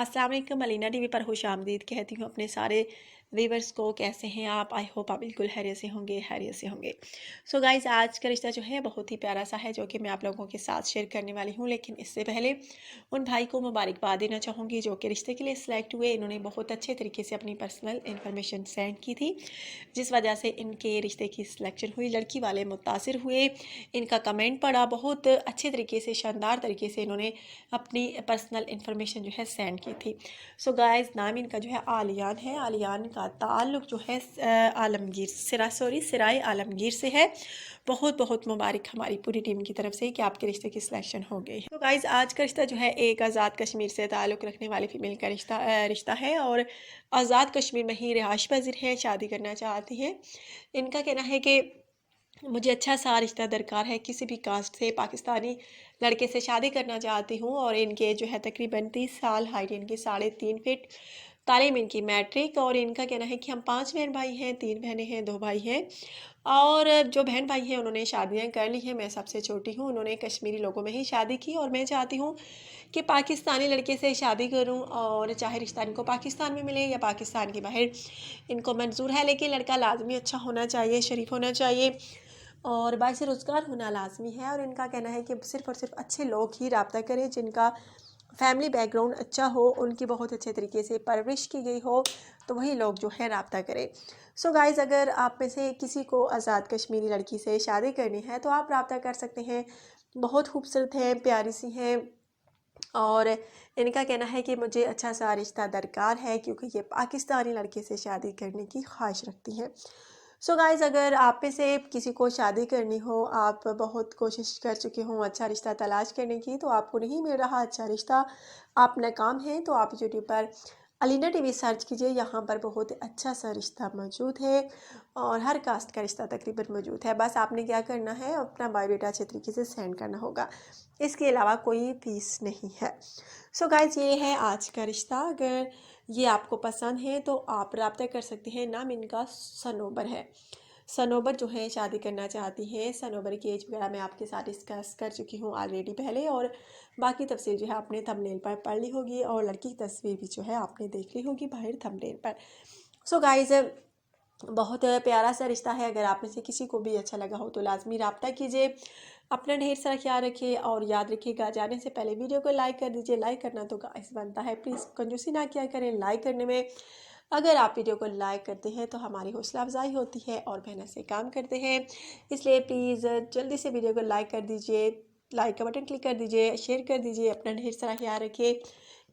अस्सलाम वालेकुम, अलीना टीवी पर खुशामदीद कहती हूँ अपने सारे व्यूवर्स को। कैसे हैं आप? आई होप आप बिल्कुल खैरियत से होंगे, खैरियत से होंगे। सो गाइज़, आज का रिश्ता जो है बहुत ही प्यारा सा है, जो कि मैं आप लोगों के साथ शेयर करने वाली हूँ। लेकिन इससे पहले उन भाई को मुबारकबाद देना चाहूँगी जो कि रिश्ते के लिए सिलेक्ट हुए। इन्होंने बहुत अच्छे तरीके से अपनी पर्सनल इन्फॉर्मेशन सेंड की थी, जिस वजह से इनके रिश्ते की सिलेक्शन हुई। लड़की वाले मुतासिर हुए, इनका कमेंट पढ़ा, बहुत अच्छे तरीके से, शानदार तरीके से इन्होंने अपनी पर्सनल इन्फॉर्मेशन जो है सेंड की थी। सो गाइस, नाम इनका जो है आलियान है। आलियान का ताल्लुक जो है आलमगीर सिराय आलमगीर से है। बहुत बहुत मुबारक हमारी पूरी टीम की तरफ से कि आपके रिश्ते की सिलेक्शन हो गई है। तो गाइस, आज का रिश्ता जो है एक आज़ाद कश्मीर से ताल्लुक़ रखने वाली फ़ीमेल का रिश्ता है और आज़ाद कश्मीर में ही रिहाइश पज़ीर है, शादी करना चाहती हैं। इनका कहना है कि मुझे अच्छा सा रिश्ता दरकार है, किसी भी कास्ट से, पाकिस्तानी लड़के से शादी करना चाहती हूँ। और इनके जो है तकरीबन 30 साल, हाइट इनकी 3.5 फीट, तालीम इनकी मैट्रिक। और इनका कहना है कि हम 5 बहन भाई हैं, 3 बहनें हैं, 2 भाई हैं। और जो बहन भाई हैं उन्होंने शादियाँ कर ली हैं, मैं सबसे छोटी हूँ। उन्होंने कश्मीरी लोगों में ही शादी की और मैं चाहती हूँ कि पाकिस्तानी लड़के से शादी करूँ, और चाहे रिश्ता इनको पाकिस्तान में मिले या पाकिस्तान के बाहर, इनको मंजूर है। लेकिन लड़का लाजमी अच्छा होना चाहिए, शरीफ होना चाहिए और बाइस रोज़गार होना लाजमी है। और इनका कहना है कि सिर्फ़ और सिर्फ अच्छे लोग ही रब्ता करें, जिनका फैमिली बैकग्राउंड अच्छा हो, उनकी बहुत अच्छे तरीके से परवरिश की गई हो, तो वही लोग जो है रब्ता करें। सो गाइज़, अगर आप में से किसी को आज़ाद कश्मीरी लड़की से शादी करनी है तो आप रब्ता कर सकते हैं। बहुत खूबसूरत हैं, प्यारी सी हैं। और इनका कहना है कि मुझे अच्छा सा रिश्ता दरकार है, क्योंकि ये पाकिस्तानी लड़के से शादी करने की ख्वाहिश रखती हैं। सो गाइज़, अगर आप में से किसी को शादी करनी हो, आप बहुत कोशिश कर चुके हों अच्छा रिश्ता तलाश करने की, तो आपको नहीं मिल रहा अच्छा रिश्ता, आप नाकाम हैं, तो आप यूट्यूब पर अलीना टीवी सर्च कीजिए। यहाँ पर बहुत अच्छा सा रिश्ता मौजूद है और हर कास्ट का रिश्ता तकरीबन मौजूद है। बस आपने क्या करना है, अपना बायोडाटा अच्छे तरीके से सेंड करना होगा, इसके अलावा कोई फीस नहीं है। सो गाइज़, ये है आज का रिश्ता। अगर ये आपको पसंद है तो आप रब्ता कर सकते हैं। नाम इनका सनोबर है। सनोबर जो है शादी करना चाहती हैं। सनोबर की एज वगैरह मैं आपके साथ डिस्कस कर चुकी हूँ ऑलरेडी पहले, और बाकी तफसील जो है आपने थंबनेल पर पढ़ ली होगी और लड़की की तस्वीर भी जो है आपने देख ली होगी बाहर थंबनेल पर। सो गाइज़, बहुत प्यारा सा रिश्ता है। अगर आप में से किसी को भी अच्छा लगा हो तो लाजमी रब्ता कीजिए। अपना ढेर सारा ख्याल रखिए और याद रखिएगा, जाने से पहले वीडियो को लाइक कर दीजिए। लाइक करना तो गाइस बनता है, प्लीज़ कंजूसी ना किया करें लाइक करने में। अगर आप वीडियो को लाइक करते हैं तो हमारी हौसला अफजाई होती है और मेहनत से काम करते हैं, इसलिए प्लीज़ जल्दी से वीडियो को लाइक कर दीजिए, लाइक का बटन क्लिक कर दीजिए, शेयर कर दीजिए। अपना ढेर सारा ख्याल रखिए।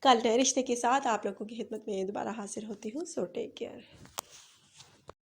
कल नए रिश्ते के साथ आप लोगों की खिदमत में दोबारा हाजिर होती हूँ। So take care.